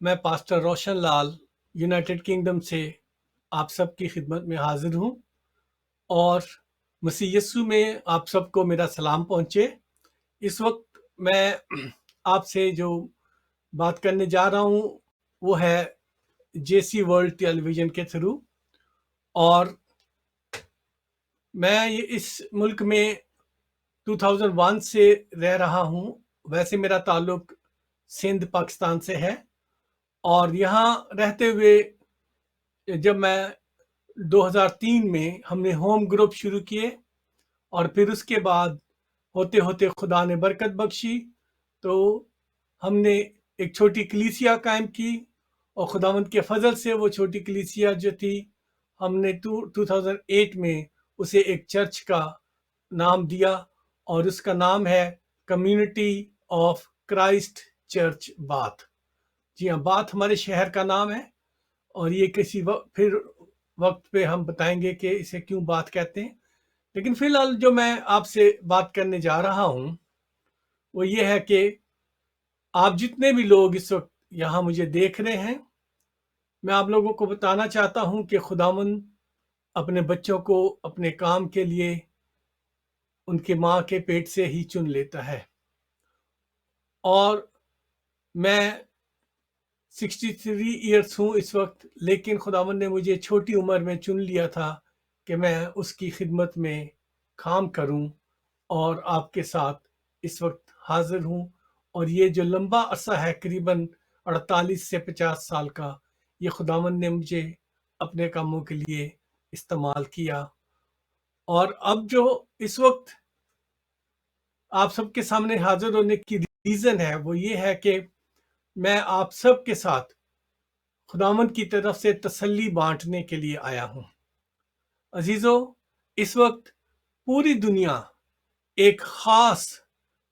मैं pastor Roshan Lal United kingdom से आप सबकी खिदमत में हाजिर हूँ और मसीह यस्सु में आप सबको मेरा सलाम पहुँचे। इस वक्त मैं आपसे जो बात करने जा रहा हूँ वो है जेसी वर्ल्ड टेलीविज़न के थ्रू। और मैं इस मुल्क में 2001 से रह रहा हूँ। वैसे मेरा ताल्लुक सिंध पाकिस्तान से है और यहाँ रहते हुए जब मैं 2003 में हमने होम ग्रुप शुरू किए और फिर उसके बाद होते होते खुदा ने बरकत बख्शी तो हमने एक छोटी कलीसिया कायम की और खुदावंद के फजल से वो छोटी कलीसिया जो थी हमने 2008 में उसे एक चर्च का नाम दिया और उसका नाम है community of Christ church Bath. जी हाँ, बाथ हमारे शहर का नाम है और ये किसी फिर वक्त पे हम बताएंगे कि इसे क्यों बात कहते हैं। लेकिन फिलहाल जो मैं आपसे बात करने जा रहा हूँ वो ये है कि आप जितने भी लोग इस वक्त यहाँ मुझे देख रहे हैं, मैं आप लोगों को बताना चाहता हूँ कि खुदावंद अपने बच्चों को अपने काम के लिए उनके माँ के पेट से ही चुन लेता है। और मैं 63 ईयर्स हूँ इस वक्त, लेकिन खुदावंद ने मुझे छोटी उम्र में चुन लिया था कि मैं उसकी खिदमत में काम करूं और आपके साथ इस वक्त हाजिर हूं। और ये जो लंबा अरसा है करीबन 48 से 50 साल का, ये खुदावंद ने मुझे अपने कामों के लिए इस्तेमाल किया। और अब जो इस वक्त आप सबके सामने हाजिर होने की रीज़न है वो ये है कि मैं आप सब के साथ खुदावंद की तरफ से तसल्ली बांटने के लिए आया हूं। अजीजों, इस वक्त पूरी दुनिया एक खास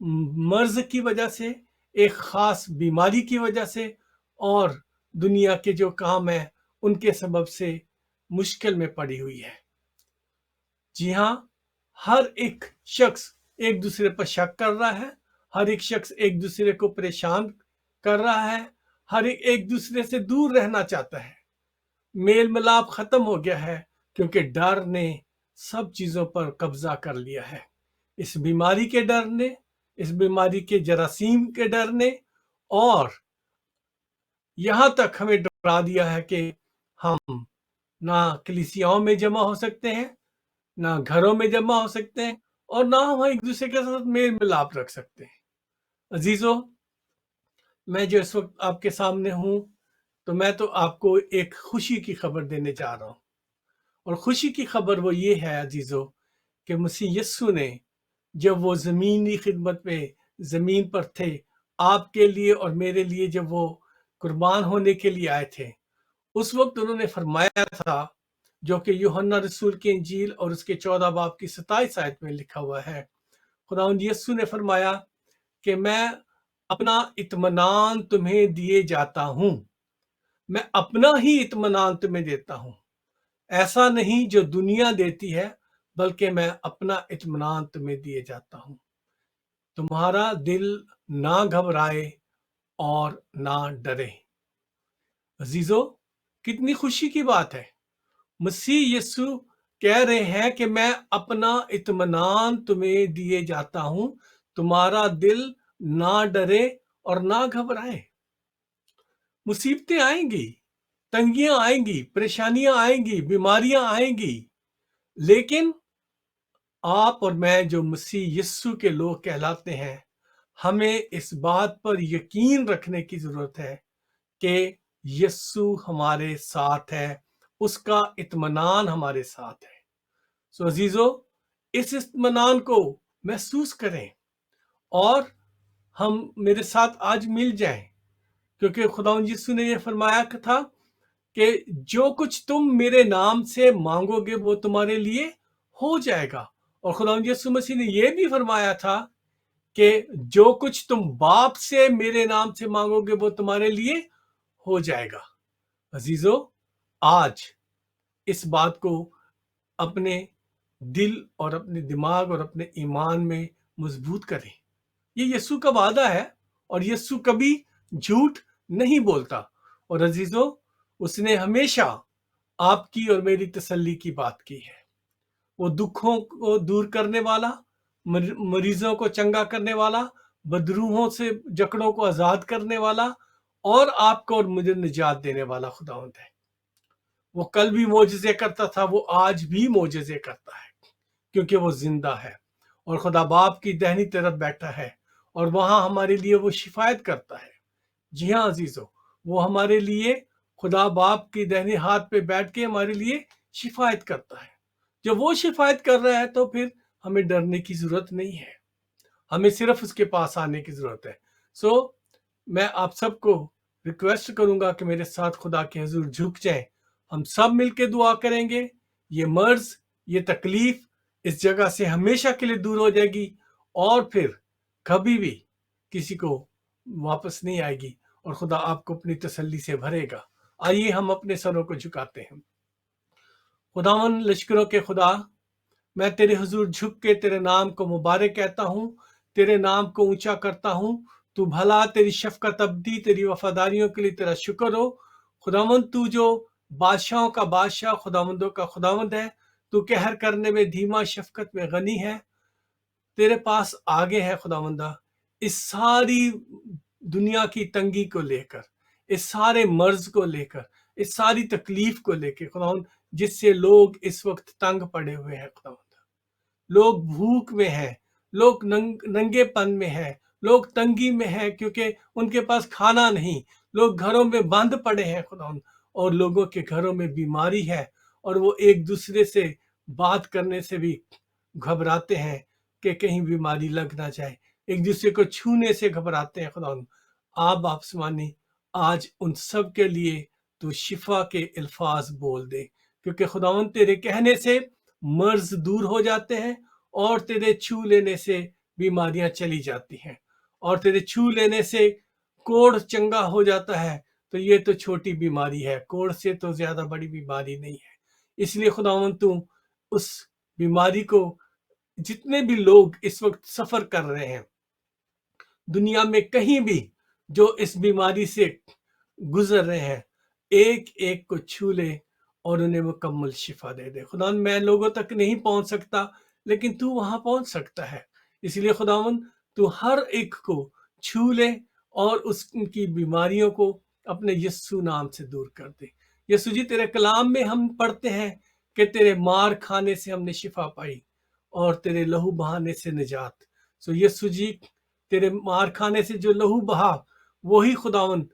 मर्ज की वजह से, एक खास बीमारी की वजह से और दुनिया के जो काम है उनके सबब से मुश्किल में पड़ी हुई है। जी हाँ, हर एक शख्स एक दूसरे पर शक कर रहा है, हर एक शख्स एक दूसरे को परेशान कर रहा है, हर एक दूसरे से दूर रहना चाहता है। मेल मिलाप खत्म हो गया है क्योंकि डर ने सब चीजों पर कब्जा कर लिया है। इस बीमारी के डर ने, इस बीमारी के जरासीम के डर ने, और यहां तक हमें डरा दिया है कि हम ना कलीसियाओं में जमा हो सकते हैं, ना घरों में जमा हो सकते हैं और ना हम एक दूसरे के साथ मेल मिलाप रख सकते हैं। अजीजों, मैं जो इस वक्त आपके सामने हूं तो मैं तो आपको एक खुशी की खबर देने जा रहा हूं। और खुशी की खबर वो ये है अजीजों कि मसीह यस्सु ने जब वो ज़मीनी खिदमत में ज़मीन पर थे, आपके लिए और मेरे लिए जब वो कुर्बान होने के लिए आए थे, उस वक्त उन्होंने फरमाया था, जो कि यूहन्ना रसूल की इंजील और उसके 14 बाब की 27 आयत में लिखा हुआ है। खुदावंद यस्सु ने फरमाया कि मैं अपना इत्मीनान तुम्हें दिए जाता हूँ, मैं अपना ही इत्मीनान तुम्हें देता हूँ, ऐसा नहीं जो दुनिया देती है, बल्कि मैं अपना इत्मीनान तुम्हें दिए जाता हूँ। तुम्हारा दिल ना घबराए और ना डरे। अजीजों, कितनी खुशी की बात है। मसीह यीशु कह रहे हैं कि मैं अपना इत्मीनान तुम्हें दिए जाता हूं, तुम्हारा दिल ना डरे और ना घबराए। मुसीबतें आएंगी, तंगियां आएंगी, परेशानियां आएंगी, बीमारियां आएंगी, लेकिन आप और मैं जो मसीह यीशु के लोग कहलाते हैं, हमें इस बात पर यकीन रखने की जरूरत है कि यीशु हमारे साथ है, उसका इत्मीनान हमारे साथ है। सो अजीजों, इस इत्मीनान को महसूस करें और हम मेरे साथ आज मिल जाएं, क्योंकि खुदावंद यीशु ने यह फरमाया था कि जो कुछ तुम मेरे नाम से मांगोगे वो तुम्हारे लिए हो जाएगा। और खुदावंद यीशु मसीह ने यह भी फरमाया था कि जो कुछ तुम बाप से मेरे नाम से मांगोगे वो तुम्हारे लिए हो जाएगा। अजीजों, आज इस बात को अपने दिल और अपने दिमाग और अपने ईमान में मजबूत करें। ये यीशु का वादा है और यीशु कभी झूठ नहीं बोलता اور عزیزوں उसने हमेशा आपकी और मेरी तसल्ली की बात की है। वो दुखों को दूर करने वाला, मरीजों को चंगा करने वाला, बदरूहों से जकड़ों को आजाद करने वाला और आपको और मुझे निजात देने वाला खुदावंद है। वो कल भी मोजज़े करता था, वो आज भी मोजज़े करता है क्योंकि वो जिंदा है और खुदा बाप की दाहिनी तरफ बैठा है और वहां हमारे लिए वो शिफायत करता है। जी हाँ अजीजों, वो हमारे लिए खुदा बाप की दाहिने हाथ पे बैठ के हमारे लिए शिफायत करता है। जब वो शिफायत कर रहा है तो फिर हमें डरने की जरूरत नहीं है, हमें सिर्फ उसके पास आने की जरूरत है। सो मैं आप सबको रिक्वेस्ट करूंगा कि मेरे साथ खुदा के हुजूर झुक जाएं। हम सब मिलके दुआ करेंगे, ये मर्ज, ये तकलीफ इस जगह से हमेशा के लिए दूर हो जाएगी और फिर कभी भी किसी को वापस नहीं आएगी और खुदा आपको अपनी तसल्ली से भरेगा। आइए हम अपने सरों को झुकाते हैं। खुदावन लश्करों के खुदा, मैं तेरे हुजूर झुक के तेरे नाम को मुबारक कहता हूँ, तेरे नाम को ऊंचा करता हूँ। तू भला, तेरी शफकत अब्दी, तेरी वफादारियों के लिए तेरा शुक्र हो। खुदावंद तू जो बादशाहों का बादशाह, खुदावंदों का खुदावंद है, तू कहर करने में धीमा, शफकत में गनी है। तेरे पास आगे है खुदावंदा इस सारी दुनिया की तंगी को लेकर, इस सारे मर्ज को लेकर, इस सारी तकलीफ को लेकर खुदावंद, जिससे लोग इस वक्त तंग पड़े हुए हैं खुदावंद। लोग भूख में हैं, लोग नंगेपन में हैं, लोग तंगी में हैं क्योंकि उनके पास खाना नहीं, लोग घरों में बंद पड़े हैं खुदावंद, और लोगों के घरों में बीमारी है और वो एक दूसरे से बात करने से भी घबराते हैं कि कहीं बीमारी लग ना जाए, एक दूसरे को छूने से घबराते हैं खुदावंद। आप आसमानी आज उन सब के लिए तो शिफा के अल्फाज बोल दे, क्योंकि खुदावंद तेरे कहने से मर्ज दूर हो जाते हैं और तेरे छू लेने से बीमारियां चली जाती हैं और तेरे छू लेने से कोढ़ चंगा हो जाता है। तो ये तो छोटी बीमारी है, कोढ़ से तो ज्यादा बड़ी बीमारी नहीं है। इसलिए खुदावंद तू उस बीमारी को, जितने भी लोग इस वक्त सफर कर रहे हैं दुनिया में कहीं भी, जो इस बीमारी से गुजर रहे हैं, एक एक को छू ले और उन्हें मुकम्मल शिफा दे दे। खुदावन मैं लोगों तक नहीं पहुंच सकता, लेकिन तू वहां पहुंच सकता है। इसलिए खुदावन तू हर एक को छू ले और उसकी बीमारियों को अपने यस्सु नाम से दूर कर दे। यस्सु जी, तेरे कलाम में हम पढ़ते हैं कि तेरे मार खाने से हमने शिफा पाई और तेरे लहू बहाने से निजात। सो यस्सु जी, तेरे मार खाने से जो लहू बहा, वही खुदावन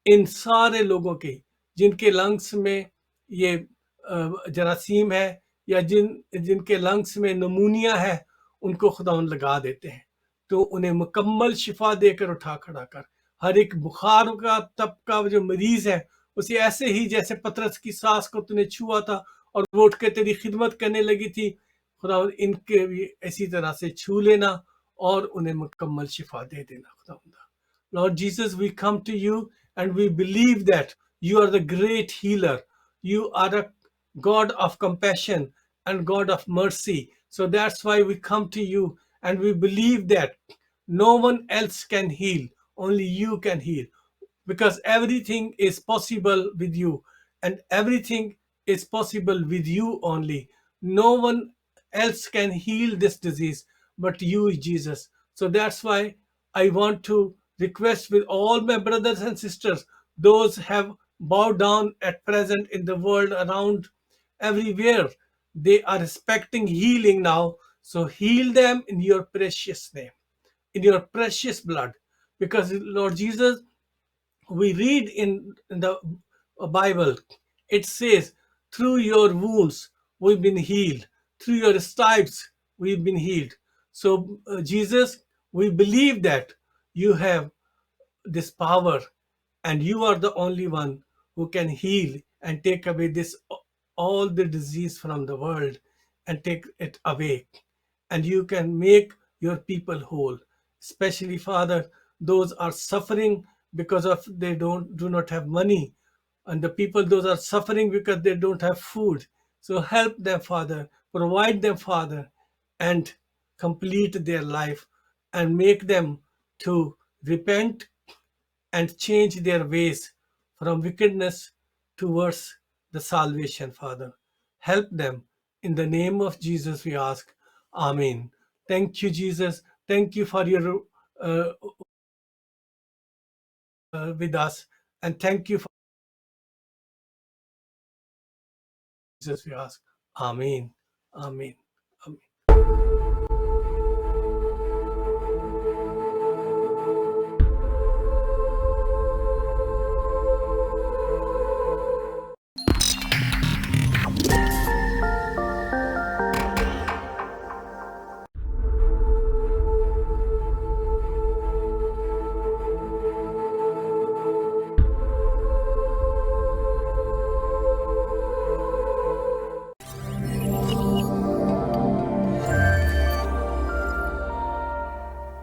इन सारे लोगों के जिनके लंग्स में ये जरासीम है या जिनके लंग्स में नमूनिया है, उनको खुदावन लगा देते हैं। तो उन्हें मुकम्मल शिफा देकर उठा खड़ा कर। हर एक बुखार का तब का जो मरीज है, उसे ऐसे ही जैसे पतरस की सास को तूने छुआ था और वो उठ के तेरी खिदमत करने लगी थी, खुदावन इनके भी इसी तरह से छू लेना और उन्हें मुकम्मल शिफा दे देना खुदावंद। Lord Jesus, we come to you and we believe that you are the great healer. You are a God of compassion and God of mercy. So that's why we come to you and we believe that no one else can heal, only you can heal, because everything is possible with you and everything is possible with you only. No one else can heal this disease but you, Jesus. So that's why I want to request with all my brothers and sisters, those have bowed down at present in the world around everywhere, they are expecting healing now. So heal them in your precious name, in your precious blood. Because Lord Jesus, we read in the Bible, it says, through your wounds we've been healed, through your stripes we've been healed. So, Jesus, we believe that you have this power and you are the only one who can heal and take away this all the disease from the world and take it away, and you can make your people whole, especially Father those are suffering because of they do not have money, and the people those are suffering because they don't have food. So help them, Father, provide them, Father, and complete their life and make them to repent and change their ways from wickedness towards the salvation, Father. Help them. In the name of Jesus, we ask. Amen. Thank you, Jesus. Thank you for your with us, and thank you for Jesus. We ask. Amen. Amen.